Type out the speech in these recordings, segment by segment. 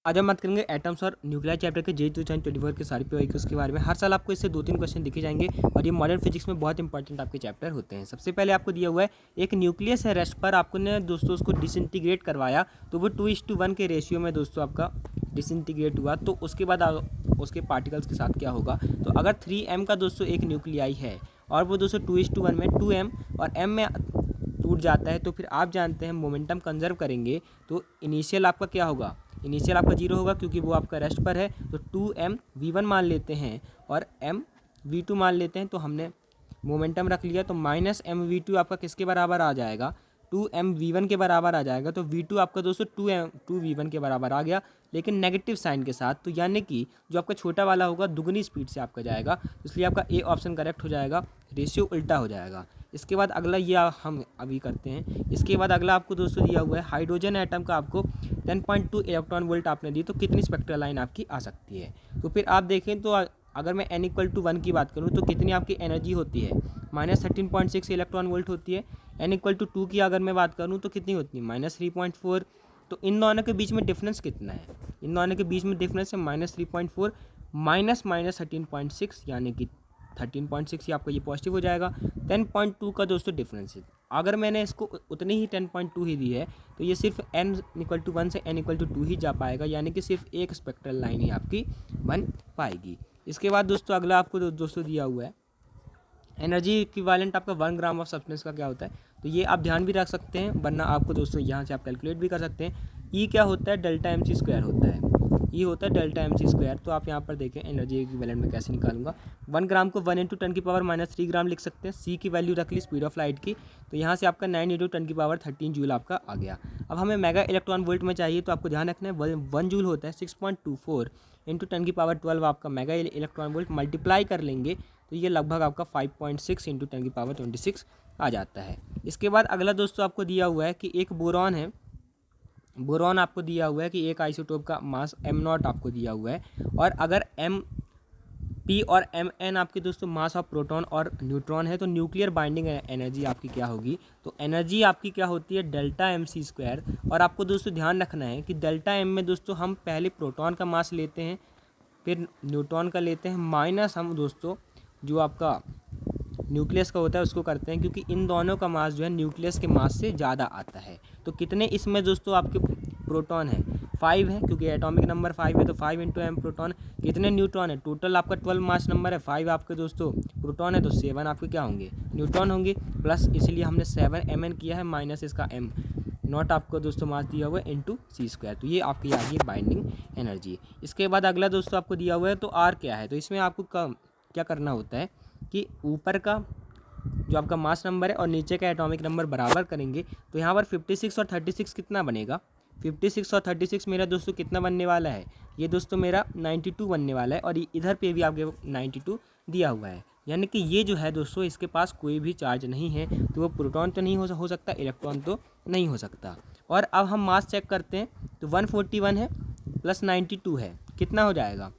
आज हम बात करेंगे एटम्स और न्यूक्लियर चैप्टर के J 2024 के सारे पेपर्स के बारे में। हर साल आपको इससे 2-3 क्वेश्चन दिखे जाएंगे और ये मॉडर्न फिजिक्स में बहुत इंपॉर्टेंट आपके चैप्टर होते हैं। सबसे पहले आपको दिया हुआ है एक न्यूक्लियस है रेस्ट पर, आपको ने दोस्तों उसको डिसइंटीग्रेट करवाया तो वो 2:1 के रेशियो में दोस्तों आपका डिसइंटीग्रेट हुआ। तो उसके बाद उसके पार्टिकल्स के साथ क्या होगा, तो अगर 3m का दोस्तों एक न्यूक्लियाई है और वो दोस्तों 2:1 में 2m और m में टूट जाता है, तो फिर आप जानते हैं मोमेंटम कंजर्व करेंगे तो इनिशियल आपका क्या होगा, इनिशियल आपका 0 होगा क्योंकि वो आपका रेस्ट पर है। तो 2m v1 मान लेते हैं और m v2 मान लेते हैं, तो हमने मोमेंटम रख लिया। तो -m v2 आपका किसके बराबर आ जाएगा, 2m v1 के बराबर आ जाएगा। तो v2 आपका दोस्तों 2 v1 के बराबर आ गया, लेकिन नेगेटिव साइन के साथ। तो यानी कि जो आपका छोटा वाला होगा दुगनी स्पीड से आपका जाएगा, इसलिए आपका ए ऑप्शन करेक्ट हो जाएगा, रेशियो उल्टा हो जाएगा। इसके बाद अगला ये हम अभी करते हैं। इसके बाद अगला आपको दोस्तों दिया हुआ है हाइड्रोजन एटम का, आपको 10.2 इलेक्ट्रॉन वोल्ट आपने दी तो कितनी स्पेक्ट्रल लाइन आपकी आ सकती है। तो फिर आप देखें तो अगर मैं n=1 की बात करूं तो कितनी आपकी एनर्जी होती है, -13.6 इलेक्ट्रॉन वोल्ट होती है। n=2 की अगर मैं बात करूं तो कितनी होती है, -3.4। तो इन दोनों के बीच में डिफरेंस कितना है, इन दोनों के बीच में डिफरेंस है -3.4 -13.6, यानी कि 13.6 ही आपका ये पॉजिटिव हो जाएगा। 10.2 का दोस्तों डिफरेंस है। अगर मैंने इसको उतनी ही 10.2 ही दी है तो ये सिर्फ n=1 से n=2 ही जा पाएगा, यानी कि सिर्फ एक स्पेक्ट्रल लाइन ही आपकी बन पाएगी। इसके बाद दोस्तों अगला आपको दोस्तों दिया हुआ है एनर्जी इक्विवेलेंट आपका 1 ग्राम ऑफ सब्सटेंस का क्या होता है। तो ये आप ध्यान भी रख सकते हैं, वरना आपको दोस्तों यहाँ से आप कैलकुलेट भी कर सकते हैं। ई क्या होता है, डेल्टा एम सी स्क्वायर होता है, ई होता है डेल्टा एम सी स्क्वायर। तो आप यहाँ पर देखें एनर्जी इक्विवेलेंट में कैसे निकालूंगा। 1 ग्राम को 1 × 10⁻³ ग्राम लिख सकते हैं। सी की वैल्यू रख ली स्पीड ऑफ लाइट की, तो यहाँ से आपका 9 × 10⁻13 जूल आपका आ गया। अब हमें मेगा इलेक्ट्रॉन वोल्ट में चाहिए, तो आपको ध्यान रखना है 1 जूल होता है 6.24 × 10⁻12 आपका मेगा इलेक्ट्रॉन वोल्ट, मल्टीप्लाई कर लेंगे तो ये लगभग आपका 5.6 × 10⁻26 आ जाता है। इसके बाद अगला दोस्तों आपको दिया हुआ है कि एक बोरॉन है, बोरॉन आपको दिया हुआ है कि एक आइसोटोप का मास m0 आपको दिया हुआ है, और अगर mp और mn आपके दोस्तों मास ऑफ प्रोटॉन और न्यूट्रॉन है, तो न्यूक्लियर बाइंडिंग एनर्जी आपकी क्या होगी, तो एनर्जी आपकी क्या होती है डेल्टा एम सी स्क्वायर। और आपको दोस्तों ध्यान रखना है कि डेल्टा एम में दोस्तों हम पहले प्रोटॉन का मास लेते हैं, फिर न्यूट्रॉन का लेते हैं, माइनस हम दोस्तों जो आपका न्यूक्लियस का होता है उसको करते हैं, क्योंकि इन दोनों का मास जो है न्यूक्लियस के मास से ज़्यादा आता है। तो कितने इसमें दोस्तों आपके प्रोटॉन है, 5 है, क्योंकि एटॉमिक नंबर 5 है, तो 5 × m प्रोटॉन। कितने न्यूट्रॉन है, टोटल आपका 12 मास नंबर है, 5 आपके दोस्तों प्रोटॉन है, तो 7 आपके क्या होंगे, न्यूट्रॉन होंगे, प्लस इसलिए हमने 7 mn किया है, माइनस इसका m नॉट आपको दोस्तों मास दिया हुआ है × c स्क्वायर। तो ये आपकी आ गई बाइंडिंग एनर्जी। इसके बाद अगला दोस्तों आपको दिया हुआ है तो r क्या है, तो इसमें आपको क्या करना होता है कि ऊपर का जो आपका मास नंबर है और नीचे का एटॉमिक नंबर बराबर करेंगे, तो यहाँ पर 56 और 36 कितना बनेगा, 56 और 36 मेरा दोस्तों कितना बनने वाला है, ये दोस्तों मेरा 92 बनने वाला है, और इधर पे भी आपके 92 दिया हुआ है। यानी कि ये जो है दोस्तों इसके पास कोई भी चार्ज नहीं है, तो वो प्रोटॉन तो नहीं हो सकता, इलेक्ट्रॉन तो नहीं हो सकता। और अब हम मास चेक करते हैं, तो 141 है प्लस 92 है, कितना हो जाएगा,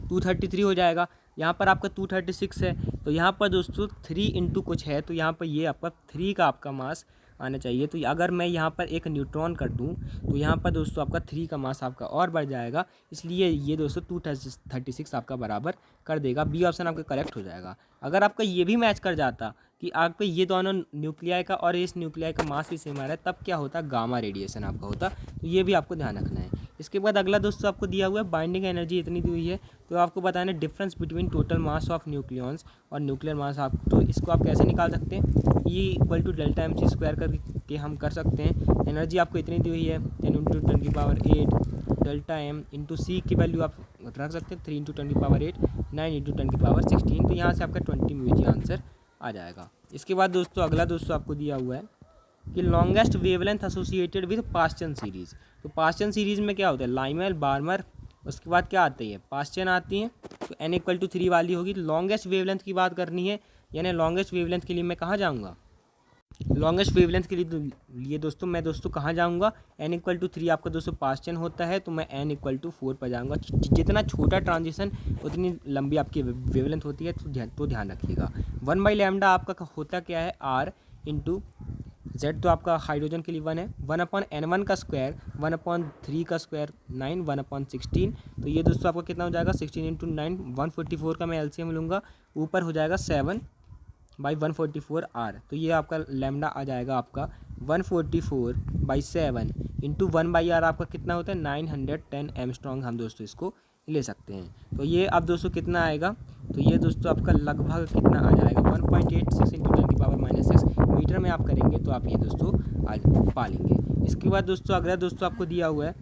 233 हो जाएगा। यहाँ पर आपका 236 है, तो यहाँ पर दोस्तों 3 × कुछ है, तो यहाँ पर ये आपका 3 का आपका मास आना चाहिए। तो अगर मैं यहाँ पर एक न्यूट्रॉन कर दूँ तो यहाँ पर दोस्तों आपका 3 का मास आपका और बढ़ जाएगा, इसलिए ये दोस्तों 236 आपका बराबर कर देगा। बी ऑप्शन आपका करेक्ट हो जाएगा। अगर आपका ये भी मैच कर जाता कि आपका ये दोनों न्यूक्लियाई का और इस न्यूक्लियाई का मास भी सेम आ रहा है, तब क्या होता, गामा रेडिएशन आपका होता। तो ये भी आपको ध्यान रखना है। इसके बाद अगला दोस्तों आपको दिया हुआ है बाइंडिंग एनर्जी इतनी दी हुई है, तो आपको बताना है difference between total mass of nucleons और न्यूक्लियर मास। आप तो इसको आप कैसे निकाल सकते हैं, E = delta M C square करके हम कर सकते हैं। एनर्जी आपको इतनी दी हुई है 10 × 10⁸ डेल्टा एम इंटू सी की वैल्यू आप रख सकते हैं 3 × 10⁸, 9 × 10⁻16, तो यहाँ से आपका 20 μg आंसर आ जाएगा। इसके बाद दोस्तों अगला दोस्तों आपको दिया हुआ है कि longest wavelength associated with Paschen series. तो पास्चन सीरीज़ में क्या होता है, लाइमर बार्मर, उसके बाद क्या आती है, पास्चन आती हैं, तो n=3 वाली होगी। लॉन्गेस्ट वेवलेंथ की बात करनी है, यानी लॉन्गेस्ट वेवलेंथ के लिए मैं कहाँ जाऊँगा, लॉन्गेस्ट वेवलेंथ के लिए दोस्तों मैं कहाँ जाऊँगा, n=3 आपका दोस्तों पास्चन होता है, तो मैं n=4 पर जाऊँगा। जितना छोटा ट्रांजिशन उतनी लंबी आपकी वेवलेंथ होती है, तो ध्यान रखिएगा। 1/λ आपका होता क्या है, r × जेड तो आपका हाइड्रोजन के लिए 1 है, 1/n1 का स्क्वायर, 1/3 का स्क्वायर 9, 1/16। तो ये दोस्तों आपका कितना हो जाएगा 16 × 9 144 का मैं एलसीएम लूँगा, ऊपर हो जाएगा 7/144 आर। तो ये आपका लैम्डा आ जाएगा आपका 144/7 × 1/r आपका कितना होता है 910 एमस्ट्रॉन्ग हम दोस्तों इसको ले सकते हैं। तो ये अब दोस्तों कितना आएगा, तो ये दोस्तों आपका लगभग कितना आ जाएगा 1.86 × 10⁻⁻6 मीटर में आप करेंगे तो आप ये दोस्तों आज पा लेंगे। इसके बाद दोस्तों अगला दोस्तों आपको दिया हुआ है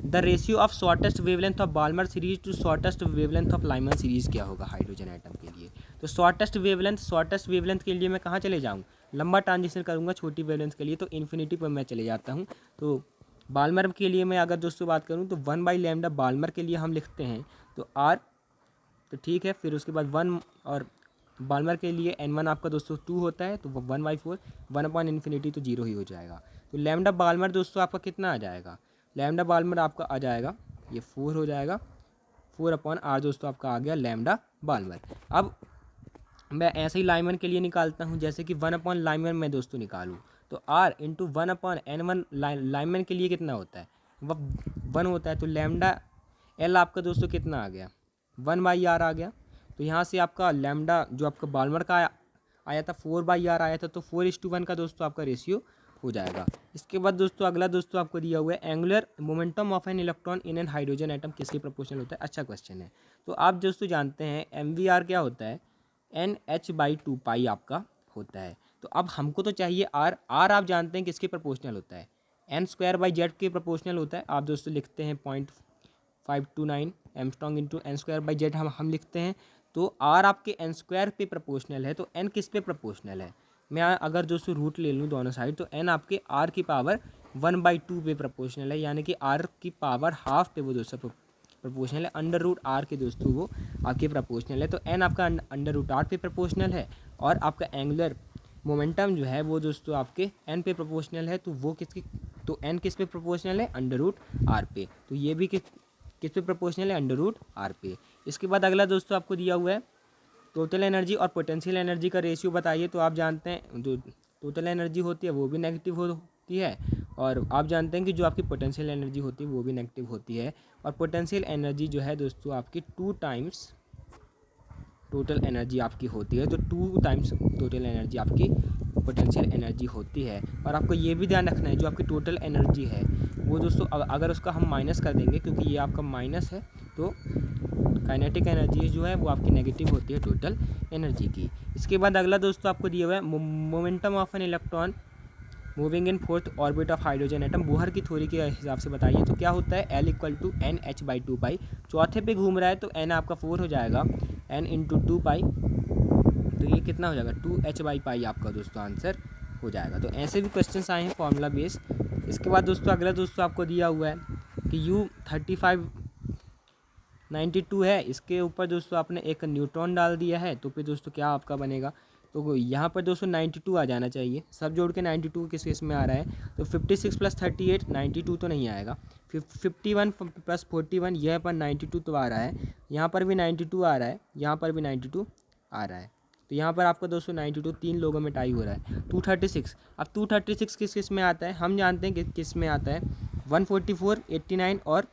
the ratio of shortest wavelength of Balmer series to shortest wavelength of Lyman series क्या होगा हाइड्रोजन एटम के लिए। तो शॉर्टेस्ट वेवलेंथ के लिए मैं कहाँ चले जाऊँ, लंबा ट्रांजिशन करूँगा, छोटी वेवलेंथ के लिए तो इन्फिनिटी पर मैं चले जाता हूँ। तो बाल्मर के लिए मैं अगर दोस्तों बात करूँ तो 1/λ बाल्मर के लिए हम लिखते हैं तो r, तो ठीक है। फिर उसके बाद 1 और बाल्मर के लिए n1 आपका दोस्तों 2 होता है तो 1/4 1/∞ तो 0 ही हो जाएगा। तो लैम्डा बाल्मर दोस्तों आपका कितना आ जाएगा, लैम्डा बाल्मर आपका आ जाएगा ये 4 हो जाएगा, 4/r दोस्तों आपका आ गया लैम्डा बाल्मर। अब मैं ऐसे ही लाइमन के लिए निकालता हूँ, जैसे कि 1/लाइमन मैं दोस्तों निकालूँ तो r × 1/n1 लाइमन के लिए कितना होता है, वह 1 होता है। तो लैम्डा l आपका दोस्तों कितना आ गया 1/r आ गया। तो यहाँ से आपका लैम्डा जो आपका बाल्मर का आया था 4/r आया था, तो 4:1 का दोस्तों आपका रेशियो हो जाएगा। इसके बाद दोस्तों अगला दोस्तों आपको दिया हुआ है angular momentum of an electron in an hydrogen atom किसके प्रोपोर्शनल होता है। अच्छा क्वेश्चन है। तो आप दोस्तों जानते हैं MVR क्या होता है, NH/2π आपका होता है। तो अब हमको तो चाहिए R आप जानते हैं किसके प्रोपोर्शनल होता है, n²/z के प्रोपोर्शनल होता है। आप दोस्तों लिखते हैं 0.529 एमस्ट्रॉन्ग इंटू n²/z हम लिखते हैं। तो R आपके n² पे प्रोपोर्शनल है, तो n किस पे प्रोपोर्शनल है, मैं अगर दोस्तों रूट ले लूँ दोनों साइड तो n आपके r की पावर 1/2 पे प्रोपोर्शनल है, यानी कि r की पावर हाफ पे वो दोस्तों प्रोपोर्शनल है। √r के दोस्तों वो आपके प्रोपोर्शनल है। तो n आपका √r पे प्रोपोर्शनल है और आपका एंगुलर मोमेंटम जो है वो दोस्तों आपके n पे प्रोपोर्शनल है। तो वो तो n किस पे प्रोपोर्शनल है √r पे। तो ये भी किस पे प्रोपोर्शनल है √r पे। इसके बाद अगला दोस्तों आपको दिया हुआ है टोटल एनर्जी और पोटेंशियल एनर्जी का रेशियो बताइए। तो आप जानते हैं जो टोटल एनर्जी होती है वो भी नेगेटिव होती है, और आप जानते हैं कि जो आपकी पोटेंशियल एनर्जी होती है वो भी नेगेटिव होती है। और पोटेंशियल एनर्जी जो है दोस्तों आपकी 2 टाइम्स टोटल एनर्जी आपकी होती है। तो 2 टाइम्स टोटल एनर्जी आपकी पोटेंशियल एनर्जी होती है। और आपको ये भी ध्यान रखना है जो आपकी टोटल एनर्जी है वो दोस्तों अगर उसका हम माइनस कर देंगे, क्योंकि ये आपका माइनस है, तो काइनेटिक एनर्जी जो है वो आपकी नेगेटिव होती है टोटल एनर्जी की। इसके बाद अगला दोस्तों आपको दिया हुआ है momentum of an electron moving in 4th orbit of hydrogen atom Bohr की थ्योरी के हिसाब से बताइए। तो क्या होता है L = NH/2π, चौथे पे घूम रहा है तो n आपका 4 हो जाएगा, n × 2π, तो ये कितना हो जाएगा 2h/π आपका दोस्तों आंसर हो जाएगा। तो ऐसे भी क्वेश्चंस आए हैं फॉर्मूला बेस। इसके बाद दोस्तों अगला दोस्तों आपको दिया हुआ है कि U3592 है, इसके ऊपर दोस्तों आपने एक न्यूट्रॉन डाल दिया है, तो फिर दोस्तों क्या आपका बनेगा, तो यहाँ पर दोस्तों 92 आ जाना चाहिए। सब जोड़ के 92 किस केस में आ रहा है, तो 56 + 38 92 तो नहीं आएगा, 51 + 41 यह पर 92 तो आ रहा है, यहाँ पर भी 92 आ रहा है, यहाँ पर भी 92 आ रहा है। तो यहाँ पर आपका दोस्तों 92 3 लोगों में टाई हो रहा है। 236, अब 236 किस में आता है, हम जानते हैं कि किस में आता है 144 89 और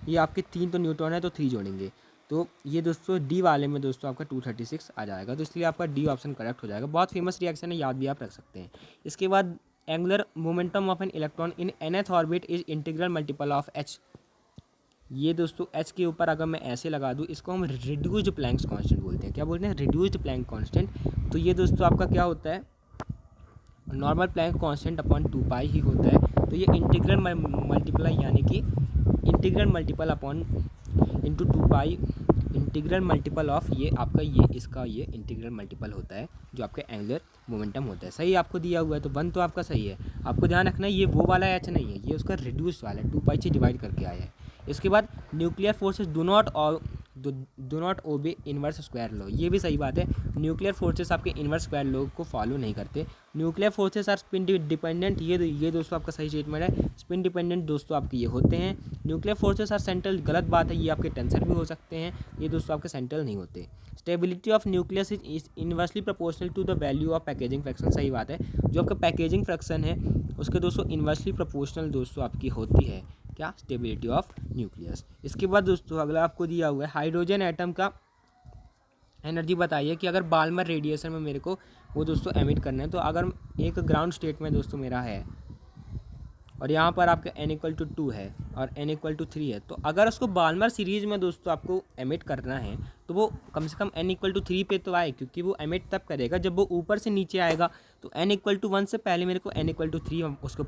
ये आपके 3 तो न्यूट्रॉन है तो 3 जोड़ेंगे, तो ये दोस्तों डी वाले में दोस्तों आपका 236 आ जाएगा। तो इसलिए आपका डी ऑप्शन करेक्ट हो जाएगा। बहुत फेमस रिएक्शन है, याद भी आप रख सकते हैं। इसके बाद angular momentum of an electron in nth orbit is integral multiple of h। ये दोस्तों h के ऊपर अगर मैं ऐसे लगा दूँ, इसको हम रिड्यूस्ड प्लैंक्स कांस्टेंट बोलते हैं। क्या बोलते हैं, रिड्यूस्ड प्लैंक कांस्टेंट। तो ये दोस्तों आपका क्या होता है, नॉर्मल प्लैंक कांस्टेंट अपॉन 2π ही होता है। तो ये इंटीग्रल मल्टीप्लाई यानी कि integral multiple upon into 2π integral multiple of ये आपका ये इसका ये इंटीग्रल मल्टीपल होता है जो आपका एंगुलर मोमेंटम होता है। सही आपको दिया हुआ है, तो 1 तो आपका सही है। आपको ध्यान रखना है ये वो वाला h नहीं है, ये उसका रिड्यूस वाला है, 2π से डिवाइड करके आया है। इसके बाद nuclear forces do not do not obey inverse square law. ये भी सही बात है, न्यूक्लियर फोर्सेस आपके इनवर्स स्क्वायर लॉ को फॉलो नहीं करते। Nuclear forces are spin dependent, ये दोस्तों आपका सही स्टेटमेंट है। स्पिन डिपेंडेंट दोस्तों आपके ये होते हैं। न्यूक्लियर फोर्सेस आर सेंट्रल, गलत बात है, ये आपके टेंसर भी हो सकते हैं, ये दोस्तों आपके सेंट्रल नहीं होते। Stability of nucleus is inversely proportional to the value of packaging fraction, सही बात है। जो आपका पैकेजिंग फ्रैक्शन है उसके दोस्तों इनवर्सली प्रोपोर्शनल दोस्तों आपकी होती है क्या, स्टेबिलिटी ऑफ न्यूक्लियस। इसके बाद दोस्तों अगला आपको दिया हुआ है हाइड्रोजन एटम का एनर्जी बताइए कि अगर बाल्मर रेडिएशन में मेरे को वो दोस्तों एमिट करना है। तो अगर एक ग्राउंड स्टेट में दोस्तों मेरा है और यहाँ पर आपका n=2 है और n=3 है, तो अगर उसको बाल्मर सीरीज में दोस्तों आपको एमिट करना है तो वो कम से कम n=3 पे तो आए, क्योंकि वो एमिट तब करेगा जब वो ऊपर से नीचे आएगा। तो n=1 से पहले मेरे को n=3 उसको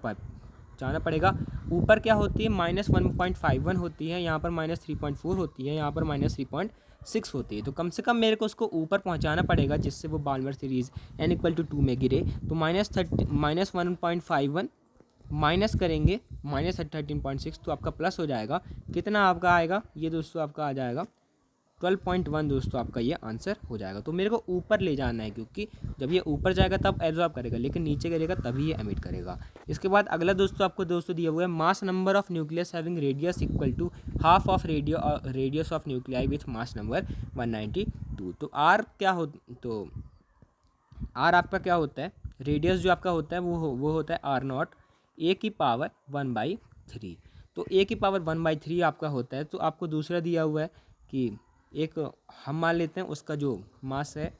जाना पड़ेगा। ऊपर क्या होती है -1.51 होती है, यहाँ पर -3.4 होती है, यहाँ पर -3.6 होती है। तो कम से कम मेरे को उसको ऊपर पहुँचाना पड़ेगा जिससे वो बाल्मर सीरीज़ n=2 में गिरे। तो -1.51 माइनस करेंगे -13.6, तो आपका प्लस हो जाएगा। कितना आपका आएगा ये दोस्तों आपका आ जाएगा 12.1 दोस्तों आपका ये आंसर हो जाएगा। तो मेरे को ऊपर ले जाना है, क्योंकि जब ये ऊपर जाएगा तब एब्जॉर्ब करेगा, लेकिन नीचे गिरेगा तभी ये एमिट करेगा। इसके बाद अगला दोस्तों आपको दोस्तों दिया हुआ है mass number of nucleus having radius equal to half of radius of nuclei with mass number 192। तो आर क्या हो, तो आर आपका क्या होता है, रेडियस जो आपका होता है वो होता है r0 a की पावर 1/3। तो a की पावर 1/3 आपका होता है। तो आपको दूसरा दिया हुआ है कि एक हम मान लेते हैं उसका जो मास है,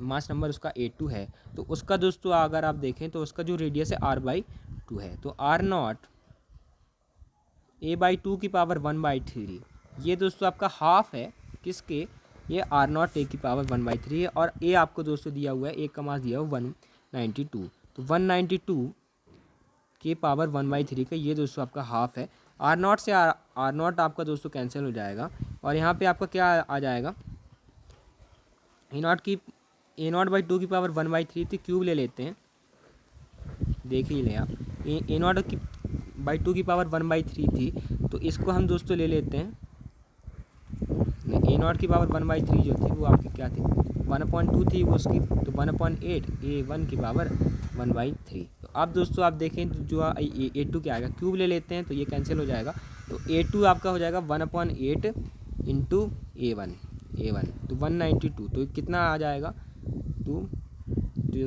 मास नंबर उसका A2 है, तो उसका दोस्तों अगर आप देखें तो उसका जो रेडियस है r/2 है। तो r0 a/2 की पावर 1/3 ये दोस्तों आपका हाफ है किसके, ये r0 a की पावर 1/3 है। और a आपको दोस्तों दिया हुआ है, a का मास दिया हुआ 192। तो 192 के पावर 1/3 का ये दोस्तों आपका हाफ है। r0 से r0 आपका दोस्तों कैंसिल हो जाएगा और यहाँ पे आपका क्या आ जाएगा, a0/2 की पावर 1/3 थी, क्यूब ले लेते हैं, देख ही लें आप, a0/2 की पावर 1/3 थी, तो इसको हम दोस्तों ले लेते हैं, a0 की पावर 1/3 जो थी वो आपकी क्या थी 1/2 थी वो उसकी, तो 1/8 a1 की पावर 1/3। तो अब दोस्तों आप देखें तो जो a2 क्या आएगा, क्यूब ले लेते हैं तो ये कैंसिल हो जाएगा। तो a2 आपका हो जाएगा 1/8 इंटू a1, तो 192, तो कितना आ जाएगा 2 तो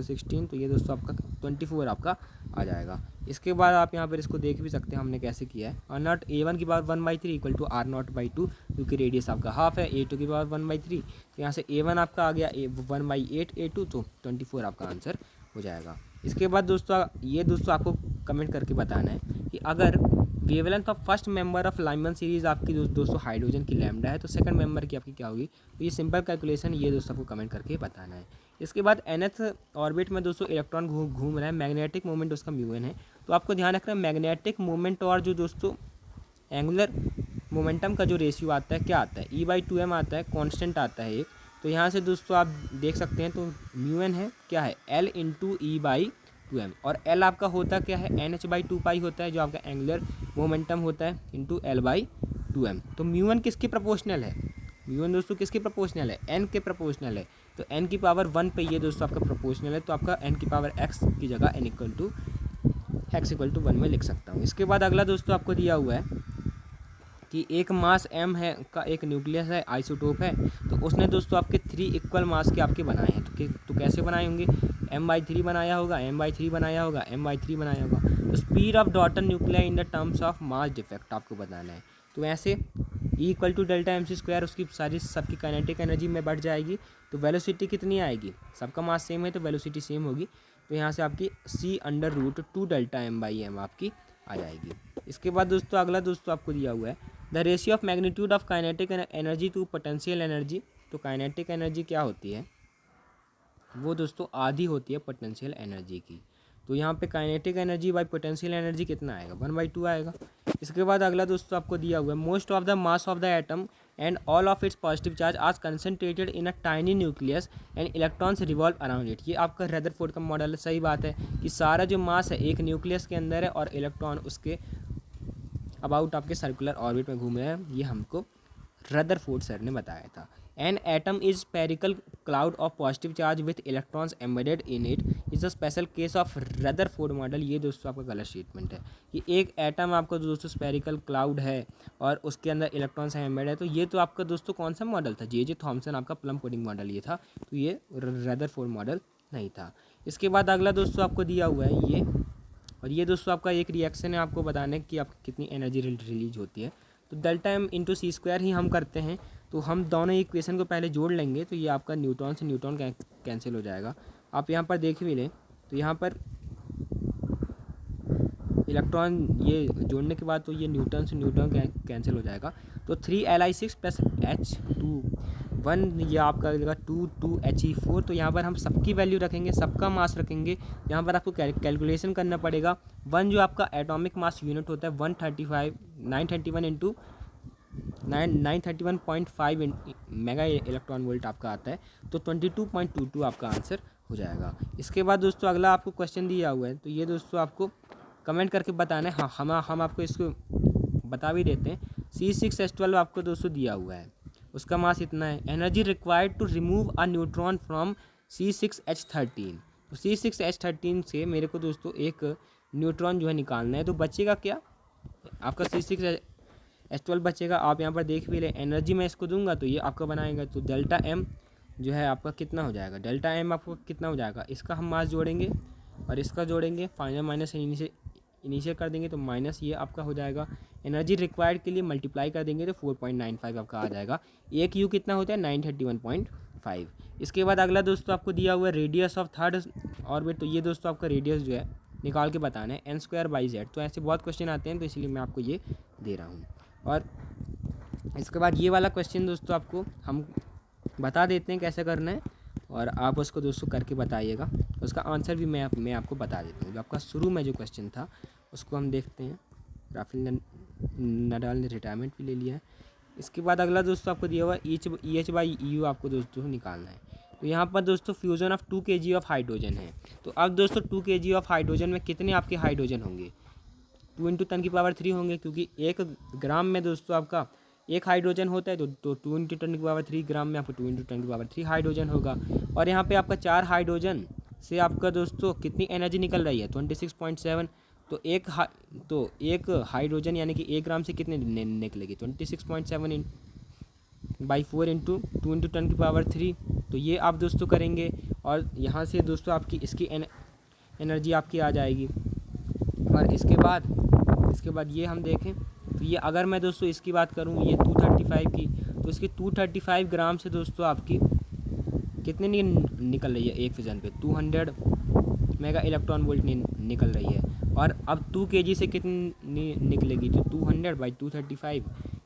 ये दोस्तों आपका 24 आपका आ जाएगा। इसके बाद आप यहाँ पर इसको देख भी सकते हैं हमने कैसे किया है। r0 a1 की पावर 1/3 इक्वल टू r0/2, क्योंकि रेडियस आपका हाफ है, a2 की पावर 1/3, तो यहाँ से a1 आपका आ गया 1/8 a2, तो 24 आपका आंसर हो जाएगा। इसके बाद दोस्तों ये दोस्तों आपको कमेंट करके बताना है कि अगर wavelength of first member of Lyman series आपकी दोस्तों हाइड्रोजन की लैम्डा है, तो सेकंड मेंबर की आपकी क्या होगी। तो ये सिंपल कैलकुलेशन ये दोस्तों आपको कमेंट करके बताना है। इसके बाद nth ऑर्बिट में दोस्तों इलेक्ट्रॉन घूम रहा है, मैग्नेटिक मोमेंट उसका म्यून है। तो आपको ध्यान रखना है मैग्नेटिक मोमेंट और जो दोस्तों एंगुलर मोमेंटम का जो रेशियो आता है क्या आता है, E/2m आता है, कांस्टेंट आता है एक। तो यहाँ से दोस्तों आप देख सकते हैं तो म्यून है क्या है L × E/2m, और L आपका होता क्या है NH/2π होता है, जो आपका एंगुलर मोमेंटम होता है इंटू L/2m। तो म्यून किसके प्रोपोर्शनल है, म्यून दोस्तों किसके प्रोपोर्शनल है, n के प्रोपोर्शनल है। तो n की पावर 1 पे ये दोस्तों आपका प्रोपोर्शनल है, तो आपका n की पावर x की जगह n = x=1 में लिख सकता हूँ। इसके बाद अगला दोस्तों आपको दिया हुआ है कि एक मास m है का एक न्यूक्लियस है, आइसोटोप है, तो उसने दोस्तों आपके 3 इक्वल मास के आपके बनाए हैं। तो कैसे बनाए होंगे, m/3 बनाया होगा, m/3 बनाया होगा, m/3 बनाया होगा। तो speed of daughter nuclei in the terms of mass defect आपको बताना है। तो ऐसे E = Δ उसकी सारी सबकी काइनेटिक एनर्जी में बढ़ जाएगी। तो वेलोसिटी कितनी आएगी, सबका मास सेम है तो वेलोसिटी सेम होगी। तो यहाँ से आपकी c√2 Δm/m आपकी आ जाएगी। इसके बाद दोस्तों अगला दोस्तों आपको दिया हुआ है the ratio of magnitude of kinetic energy to potential energy. तो काइनेटिक एनर्जी क्या होती है, वो दोस्तों आधी होती है पोटेंशियल एनर्जी की। तो यहाँ पे kinetic energy by potential energy कितना आएगा 1/2 आएगा। इसके बाद अगला दोस्तों आपको दिया हुआ है most of the mass of the atom and all of its positive charge आज concentrated in a tiny nucleus and electrons revolve around it. ये आपका रदरफोर्ड का मॉडल है, सही बात है कि सारा जो मास है एक न्यूक्लियस के अंदर है और इलेक्ट्रॉन उसके अबाउट आपके सर्कुलर ऑर्बिट में घूम रहे हैं, ये हमको रदरफोर्ड सर ने बताया था। An atom is spherical cloud of positive charge with electrons embedded in it is a special case of Rutherford model. ये दोस्तों आपका गलत स्टेटमेंट है कि एक एटम आपका दोस्तों स्फेरिकल क्लाउड है और उसके अंदर इलेक्ट्रॉन्स एम्बेड है। तो ये तो आपका दोस्तों कौन सा मॉडल था, जे थॉमसन आपका प्लम पुडिंग मॉडल ये था, तो ये रदरफोर्ड मॉडल नहीं था। इसके बाद अगला दोस्तों आपको दिया हुआ है ये, और ये दोस्तों आपका एक रिएक्शन है आपको बताने की आपकी कितनी एनर्जी रिलीज होती है। तो डेल्टा एम इंटू सी स्क्वायर ही हम करते हैं, तो हम दोनों इक्वेशन को पहले जोड़ लेंगे तो ये आपका न्यूट्रॉन से न्यूट्रॉन कैंसिल हो जाएगा। आप यहाँ पर देख भी लें तो यहाँ पर इलेक्ट्रॉन ये जोड़ने के बाद तो ये न्यूटन से न्यूट्रॉन कैंसिल हो जाएगा। तो 3Li6 प्लस H2 1 ये आपका लगेगा 2He4। तो यहाँ पर हम सबकी वैल्यू रखेंगे, सबका मास रखेंगे। यहाँ पर आपको कैलकुलेशन करना पड़ेगा। 1 जो आपका एटॉमिक मास यूनिट होता है 931 इंटू 931.5 मेगा इलेक्ट्रॉन वोल्ट आपका आता है, तो 22.22 आपका आंसर हो जाएगा। इसके बाद दोस्तों अगला आपको क्वेश्चन दिया हुआ है, तो ये दोस्तों आपको कमेंट करके बताना है। हाँ हम आपको इसको बता भी देते हैं। C6H12 आपको दोस्तों दिया हुआ है, उसका मास इतना है। Energy required to remove a neutron from C6H13। तो C6H13 से मेरे को दोस्तों एक न्यूट्रॉन जो है निकालना है, तो बचेगा क्या आपका C6H12 बचेगा। आप यहाँ पर देख भी ले, एनर्जी मैं इसको दूंगा तो ये आपका बनाएगा। तो डेल्टा एम जो है आपका कितना हो जाएगा, डेल्टा एम आपको कितना हो जाएगा, इसका हम मास जोड़ेंगे और इसका जोड़ेंगे, फाइनल माइनस इनिशियल कर देंगे तो माइनस ये आपका हो जाएगा। एनर्जी रिक्वायर्ड के लिए मल्टीप्लाई कर देंगे तो 4.95 आपका आ जाएगा। एक यू कितना होता है 931.5। इसके बाद अगला दोस्तों आपको दिया हुआ है रेडियस ऑफ थर्ड ऑर्बिट। तो ये दोस्तों आपका रेडियस जो है निकाल के बताना है n²/z। तो ऐसे बहुत क्वेश्चन आते हैं तो इसलिए मैं आपको ये दे रहा हूँ। और इसके बाद ये वाला क्वेश्चन दोस्तों आपको हम बता देते हैं कैसे करना है, और आप उसको दोस्तों करके बताइएगा। उसका आंसर भी मैं आपको बता देता हूँ। जो आपका शुरू में जो क्वेश्चन था उसको हम देखते हैं। राफेल नडाल ने रिटायरमेंट भी ले लिया है। इसके बाद अगला दोस्तों आपको दिया हुआ EH/EU आपको दोस्तों निकालना है। तो यहाँ पर दोस्तों fusion of 2 kg of hydrogen है। तो अब दोस्तों 2 kg ऑफ हाइड्रोजन में कितने आपके हाइड्रोजन होंगे, 2 × 10³ होंगे, क्योंकि 1 ग्राम में दोस्तों आपका एक हाइड्रोजन होता है। तो 2 × 10³ ग्राम में आपको 2 × 10³ हाइड्रोजन होगा। और यहाँ पे आपका 4 हाइड्रोजन से आपका दोस्तों कितनी एनर्जी निकल रही है 26.7। तो एक हाइड्रोजन यानी कि 1 ग्राम से कितने निकलेगी 26.7 बाई 4 इंटू 2 × 10³ तो ये आप दोस्तों करेंगे, और यहाँ से दोस्तों आपकी इसकी एनर्जी आपकी आ जाएगी। और इसके बाद ये हम देखें तो ये अगर मैं दोस्तों इसकी बात करूँ ये 235 की, तो इसकी 235 ग्राम से दोस्तों आपकी कितने निकल रही है एक फिजन पे 200 मेगा इलेक्ट्रॉन वोल्ट निकल रही है। और अब 2 kg से कितनी निकलेगी, तो 200/235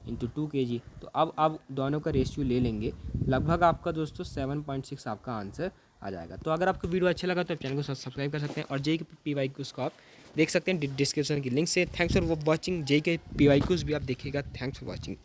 इंटू 2 kg। तो अब दोनों का रेशियो ले लेंगे, लगभग आपका दोस्तों 7.6 आपका आंसर आ जाएगा। तो अगर आपको वीडियो अच्छा लगा तो आप चैनल को सब्सक्राइब कर सकते हैं, और JEE क्यूज़ को आप देख सकते हैं डिस्क्रिप्शन की लिंक से। Thanks for watching. JEE भी आप देखिएगा। Thanks for watching.